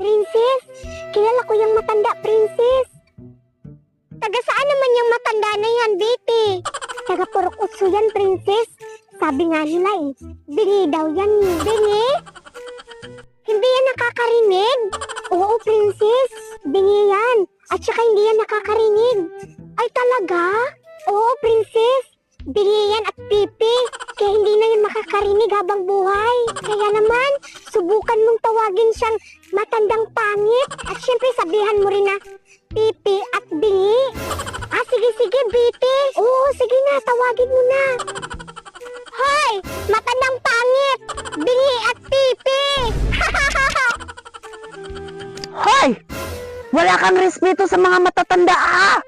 Princess, kilala ko yung matanda, Princess. Taga saan naman yung matanda na yan, Biti? Taga Purok Utso yan, Princess. Sabi nga nila bingi daw yan. Bingi? Hindi yan nakakarinig. Oo, Princess. Bingi yan. At saka hindi yan nakakarinig. Ay, talaga? Oo, Princess. Bingi yan at pipi. Kaya hindi na yan makakarinig habang buhay. Kaya naman, subukan mong tawagin siyang matandang pangit. At syempre sabihan mo rin na pipi at bingi. Ah, sige, Biti. Oo, sige na, tawagin mo na. Hoy! Matandang pangit! Bingi at pipi! Hoy! Wala kang respeto sa mga matatanda, ah!